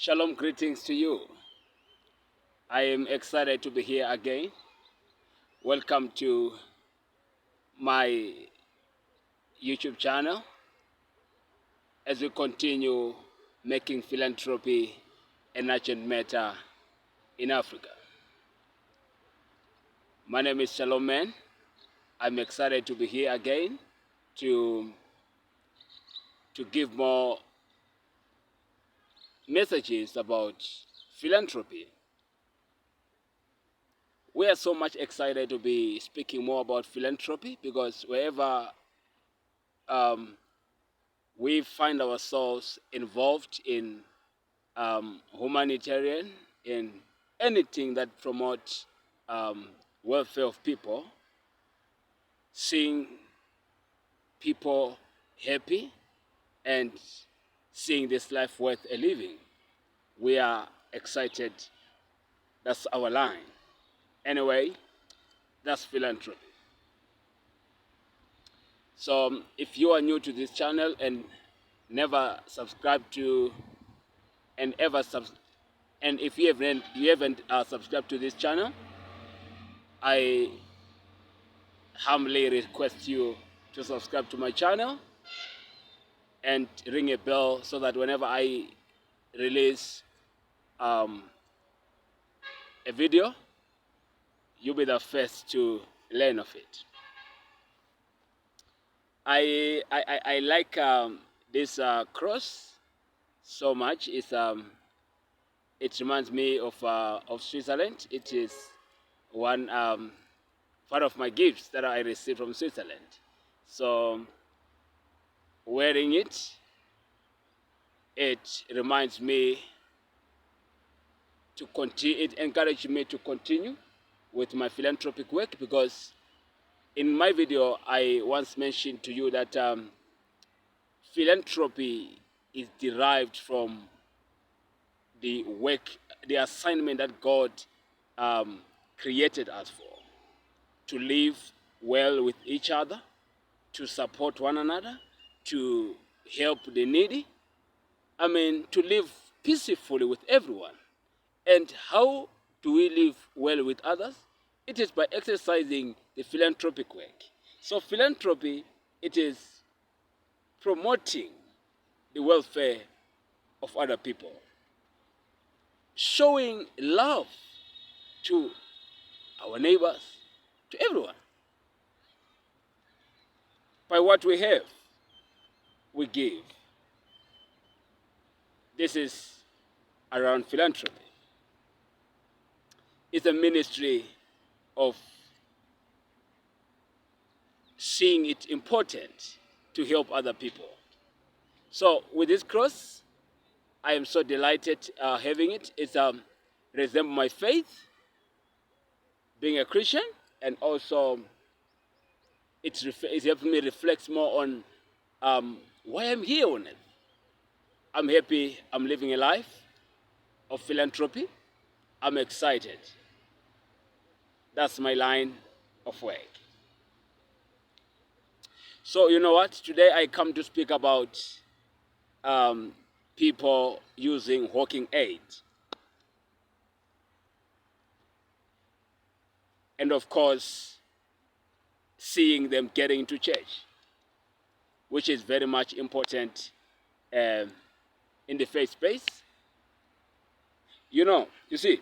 Shalom, greetings to you. I am excited to be here again. Welcome to my YouTube channel as we continue making philanthropy an urgent matter in Africa. My name is Shalom Man. I'm excited to be here again to give more messages about philanthropy. We are so much excited to be speaking more about philanthropy because wherever we find ourselves involved in humanitarian, in anything that promotes welfare of people, seeing people happy and seeing this life worth a living. We are excited. That's our line. Anyway, that's philanthropy. So if you are new to this channel and never subscribed to and if you haven't subscribed to this channel, I humbly request you to subscribe to my channel and ring a bell so that whenever I release a video, you'll be the first to learn of it. I like this cross so much. It reminds me of Switzerland. It is one part of my gifts that I received from Switzerland. So wearing it, it reminds me to continue. It encouraged me to continue with my philanthropic work because in my video I once mentioned to you that philanthropy is derived from the work, the assignment that God created us for, to live well with each other, to support one another, to help the needy. To live peacefully with everyone. And how do we live well with others? It is by exercising the philanthropic work. So philanthropy, it is promoting the welfare of other people, showing love to our neighbors, to everyone. By what we have, we give. This is around philanthropy. It's a ministry of seeing it important to help other people. So with this cross, I am so delighted having it. It's resemble my faith, being a Christian, and also it's helping me reflect more on why I'm here on it. I'm happy I'm living a life of philanthropy. I'm excited. That's my line of work. So you know what? Today I come to speak about people using walking aid. And of course, seeing them getting into church, which is very much important in the faith space. You see,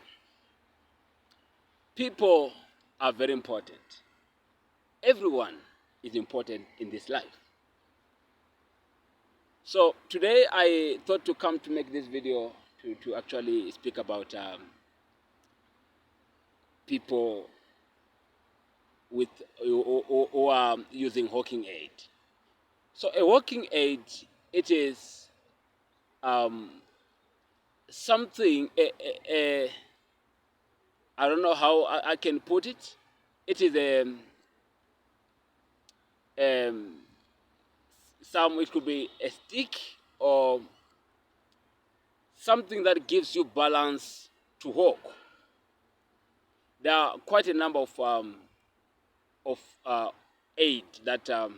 people are very important. Everyone is important in this life. So today I thought to come to make this video to actually speak about people with who are using walking aid. So a walking aid, it is something, I don't know how I can put it. It is it could be a stick or something that gives you balance to walk. There are quite a number of aid that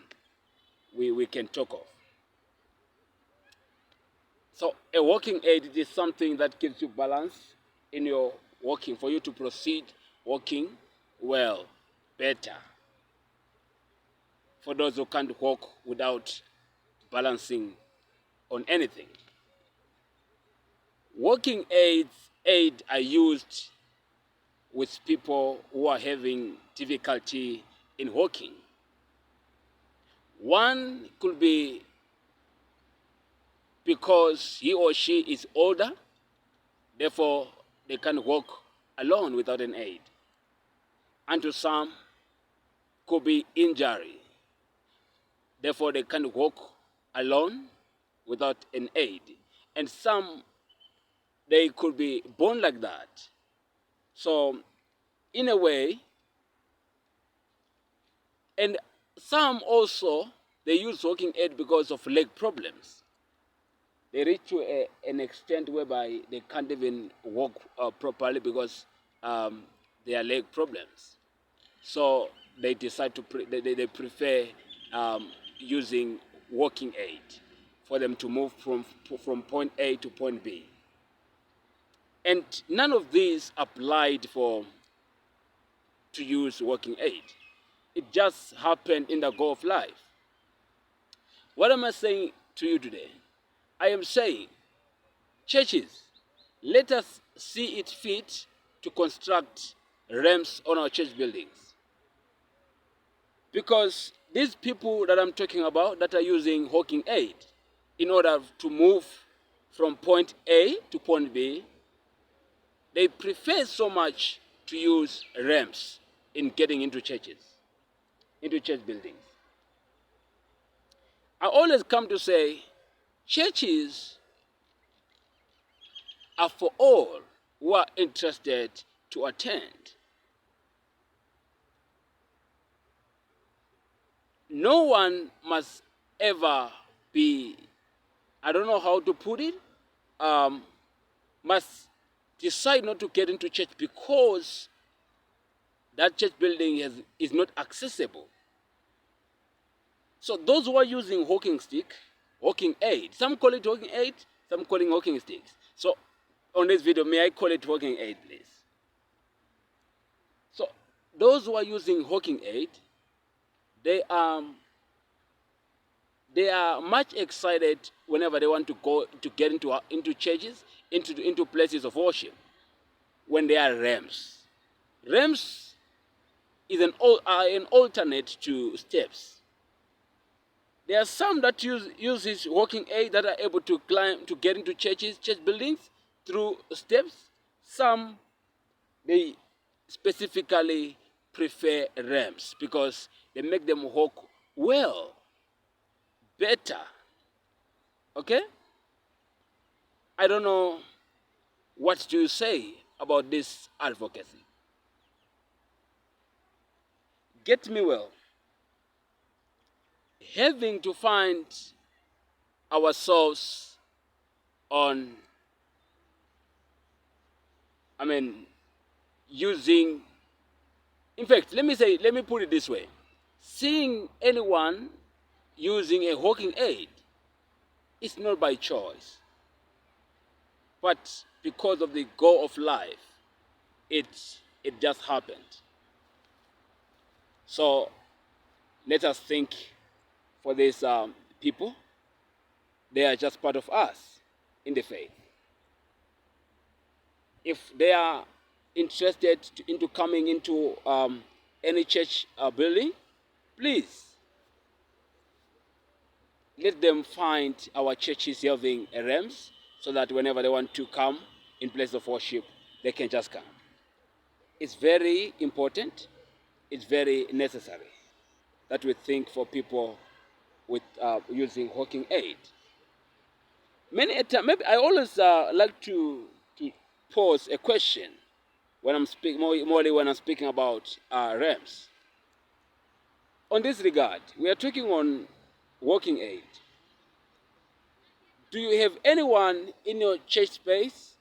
we can talk of. So a walking aid is something that gives you balance in your walking, for you to proceed walking well, better. For those who can't walk without balancing on anything. Walking aid are used with people who are having difficulty in walking. One could be because he or she is older, therefore they can walk alone without an aid. And to some, could be injury, therefore they can walk alone without an aid. And some, they could be born like that. So in a way, and some also, they use walking aid because of leg problems. They reach to an extent whereby they can't even walk properly because their leg problems. So they decide to they prefer using walking aid for them to move from point A to point B. And none of these applied for to use walking aid. It just happened in the go of life. What am I saying to you today? I am saying, churches, let us see it fit to construct ramps on our church buildings. Because these people that I'm talking about that are using walking aid in order to move from point A to point B, they prefer so much to use ramps in getting into churches, into church buildings. I always come to say, churches are for all who are interested to attend. No one must ever be, I don't know how to put it, must decide not to get into church because that church building is not accessible. So those who are using walking stick, walking aid, some call it walking aid, some calling walking sticks. So on this video, may I call it walking aid, please? So those who are using walking aid, they are much excited whenever they want to go to get into churches, into places of worship, when they are ramps. Ramps is an alternate to steps. There are some that use this walking aid that are able to climb to get into church buildings through steps. Some, they specifically prefer ramps because they make them walk well, better. Okay? I don't know what do you say about this advocacy. Get me well. Having to find ourselves on, using, in fact, let me put it this way. Seeing anyone using a walking aid is not by choice, but because of the goal of life, it just happened. So let us think for these people. They are just part of us in the faith. If they are interested into coming into any church building, please let them find our churches having ramps so that whenever they want to come in place of worship, they can just come. It's very important. It's very necessary that we think for people with using walking aid. Many a time, maybe I always like to pose a question when I'm speaking, more when I'm speaking about ramps. On this regard, we are talking on walking aid. Do you have anyone in your church space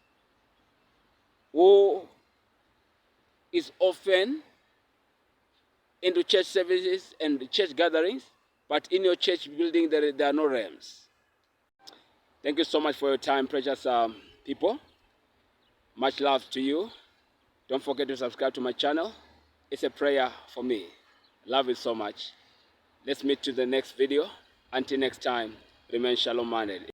who is often into church services and church gatherings, but in your church building there are no ramps? Thank you so much for your time, precious people. Much love to you. Don't forget to subscribe to my channel. It's a prayer for me. Love you so much. Let's meet to the next video. Until next time, remain Shalom Man.